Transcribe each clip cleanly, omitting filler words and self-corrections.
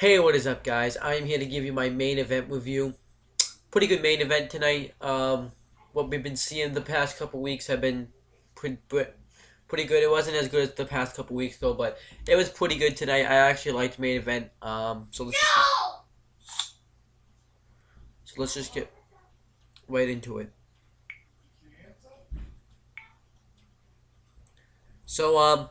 Hey, what is up, guys? I am here to give you my main event review. Pretty good main event tonight. What we've been seeing the past couple weeks have been pretty good. It wasn't as good as the past couple weeks though, but it was pretty good tonight. I actually liked main event. So let's just get right into it. So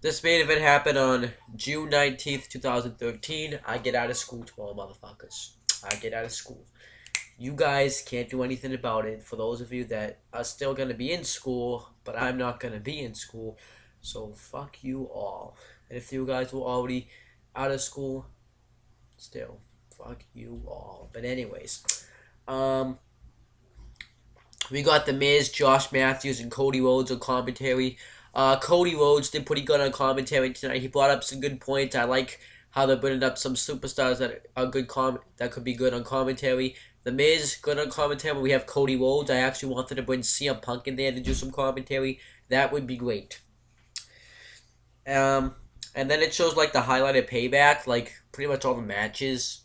this main event happened on June 19th, 2013. I get out of school tomorrow, motherfuckers. I get out of school. You guys can't do anything about it. For those of you that are still going to be in school, but I'm not going to be in school, so fuck you all. And if you guys were already out of school, still, fuck you all. But anyways, um, we got The Miz, Josh Matthews, and Cody Rhodes on commentary. Cody Rhodes did pretty good on commentary tonight. He brought up some good points. I like how they're bringing up some superstars that are that could be good on commentary. The Miz, good on commentary. We have Cody Rhodes. I actually wanted to bring CM Punk in there to do some commentary. That would be great. And then it shows like the highlighted payback, like pretty much all the matches.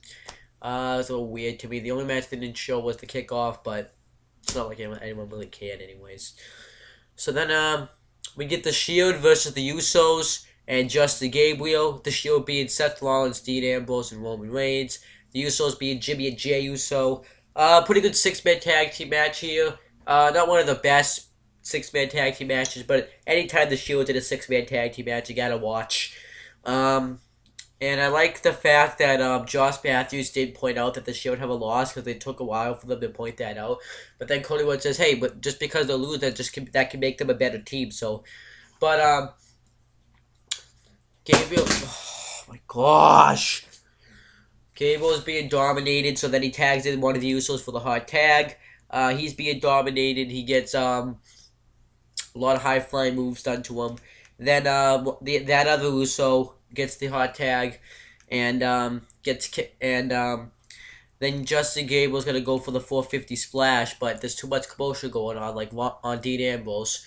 It's a little weird to me. The only match they didn't show was the kickoff, but it's not like anyone really cared anyways. So then we get the Shield versus the Usos and Justin Gabriel. The Shield being Seth Rollins, Dean Ambrose, and Roman Reigns. The Usos being Jimmy and Jey Uso. Pretty good six-man tag team match here. Not one of the best six-man tag team matches, but anytime the Shield did a six-man tag team match, you gotta watch. And I like the fact that Josh Matthews did point out that the Shield have a loss because it took a while for them to point that out. But then Cody Rhodes says, "Hey, but just because they lose, that can make them a better team." So, but Gabriel, oh my gosh, Gabriel's being dominated. So then he tags in one of the Usos for the hard tag. He's being dominated. He gets a lot of high flying moves done to him. Then that other Uso gets the hot tag, and then Justin Gable's gonna go for the 450 splash, but there's too much commotion going on, like on Dean Ambrose.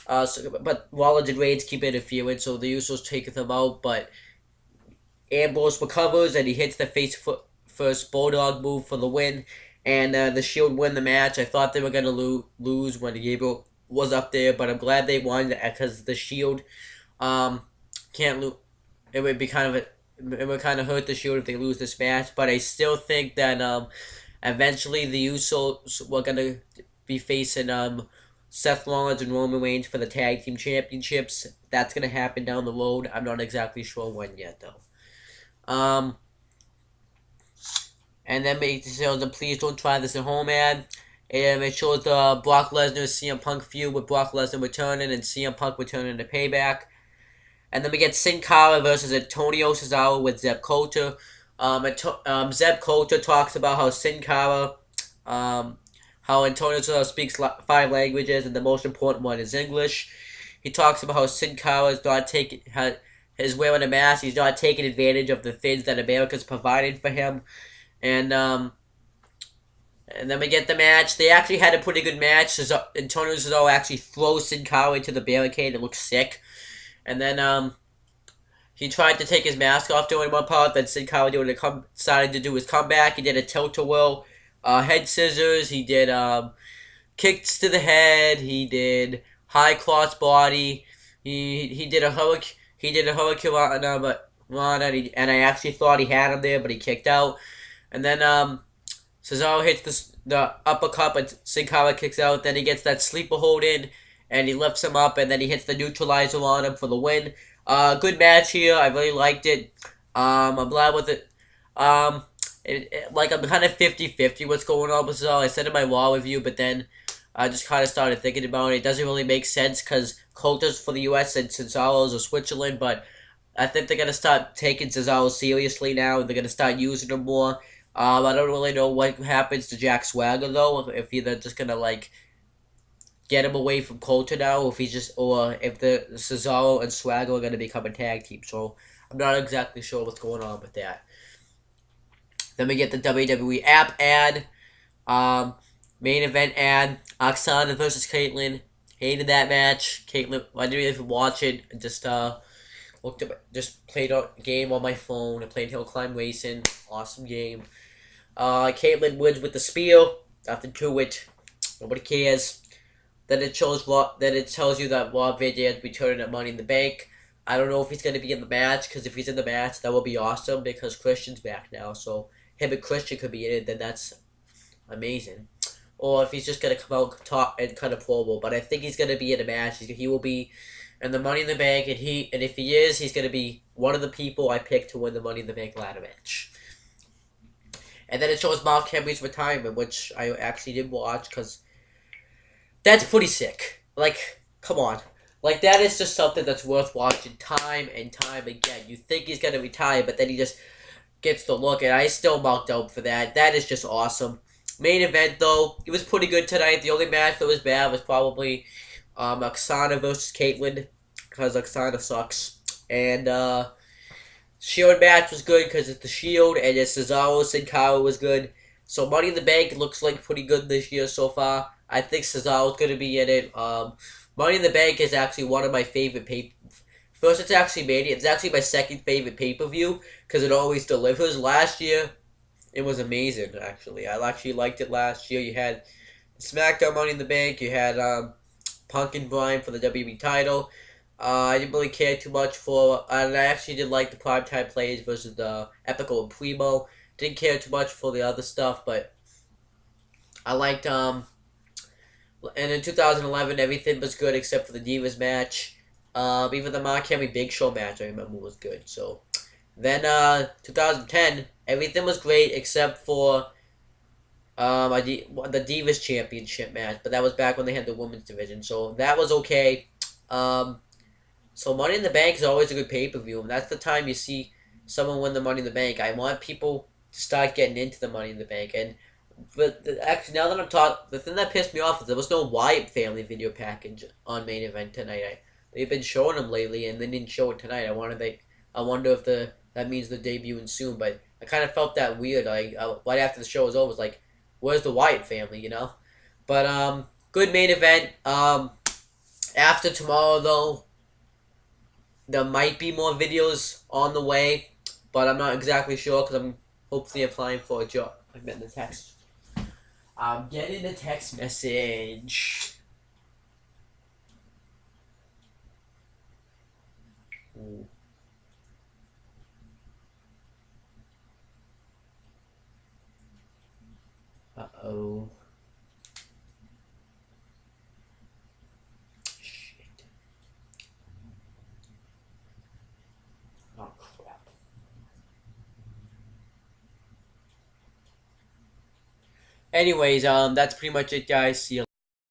But Rollins and Reigns keep interfering, so the Usos take them out. But Ambrose recovers and he hits the face first bulldog move for the win, and the Shield win the match. I thought they were gonna lose when Gable was up there, but I'm glad they won because the Shield can't lose. It would kind of hurt the Shield if they lose this match. But I still think that eventually the Usos were gonna be facing Seth Rollins and Roman Reigns for the tag team championships. That's gonna happen down the road. I'm not exactly sure when yet though. And then it shows the "Please Don't Try This at Home" ad. And it shows the Brock Lesnar CM Punk feud with Brock Lesnar returning and CM Punk returning to Payback. And then we get Sin Cara versus Antonio Cesaro with Zeb Coulter. Zeb Coulter talks about how Sin Cara, how Antonio Cesaro speaks 5 languages and the most important one is English. He talks about how Sin Cara is wearing a mask. He's not taking advantage of the things that America's providing for him. And then we get the match. They actually had a pretty good match. Antonio Cesaro actually throws Sin Cara into the barricade. It looks sick. And then he tried to take his mask off during one part. Then Sin Cara decided to do his comeback. He did a tilt-a-whirl, head scissors. He did kicks to the head. He did high cross body. He did a hurricane. He did a hurricane run, and I actually thought he had him there, but he kicked out. And then Cesaro hits the uppercut, but Sin Cara kicks out. Then he gets that sleeper hold in, and he lifts him up, and then he hits the neutralizer on him for the win. Good match here. I really liked it. I'm glad with it. I'm kind of 50-50 what's going on with Cesaro. I said in my Raw review, but then I just kind of started thinking about it. It doesn't really make sense because Coulter's for the U.S. and Cesaro's of Switzerland, but I think they're going to start taking Cesaro seriously now. They're going to start using him more. I don't really know what happens to Jack Swagger, though, if they're just going to, get him away from Coulter now, or if the Cesaro and Swagger are going to become a tag team. So I'm not exactly sure what's going on with that. Then we get the WWE app ad, main event ad, Oksana versus Caitlyn. Hated that match. Caitlyn, I didn't even watch it. Just Looked up, just played a game on my phone. I played Hill Climb Racing. Awesome game. Caitlin wins with the spear. Nothing to it. Nobody cares. Then it shows Then it tells you that Rob Van Dam's returning at Money in the Bank. I don't know if he's gonna be in the match, because if he's in the match, that will be awesome, because Christian's back now. So him and Christian could be in it. Then that's amazing. Or if he's just gonna come out talk and kind of promo, but I think he's gonna be in a match. He will be in the Money in the Bank, and if he is, he's gonna be one of the people I picked to win the Money in the Bank ladder match. And then it shows Mark Henry's retirement, which I actually did watch, because that's pretty sick. Like, come on. Like, that is just something that's worth watching time and time again. You think he's going to retire, but then he just gets the look, and I still marked out for that. That is just awesome. Main event, though, it was pretty good tonight. The only match that was bad was probably Oksana versus Caitlyn, because Oksana sucks. And, Shield match was good because it's the Shield, and it's Cesaro Sin Cara was good. So Money in the Bank looks like pretty good this year so far. I think Cesaro's going to be in it. Money in the Bank is actually one of my favorite First, it's actually Mania. It's actually my second favorite pay-per-view because it always delivers. Last year, it was amazing, actually. I actually liked it last year. You had SmackDown Money in the Bank. You had Punk and Bryan for the WWE title. I didn't really care too much for, and I actually did like the primetime plays versus the Epico and Primo. Didn't care too much for the other stuff, but I liked, and in 2011, everything was good except for the Divas match. Even the Mark Henry Big Show match, I remember, was good. So, then, 2010, everything was great except for, the Divas Championship match, but that was back when they had the women's division, so that was okay. So Money in the Bank is always a good pay-per-view, and that's the time you see someone win the Money in the Bank. I want people to start getting into the Money in the Bank. Actually, now that I'm talking, the thing that pissed me off is there was no Wyatt family video package on Main Event tonight. They've been showing them lately, and they didn't show it tonight. I wonder if that means they're debuting soon, but I kind of felt that weird. Right after the show was over, it was like, where's the Wyatt family, you know? But, good Main Event. After tomorrow, though, there might be more videos on the way, but I'm not exactly sure because I'm hopefully applying for a job. I'm getting the text. I'm getting a text message. Ooh. Uh-oh. Shit. Oh, crap. Anyways, that's pretty much it, guys. See you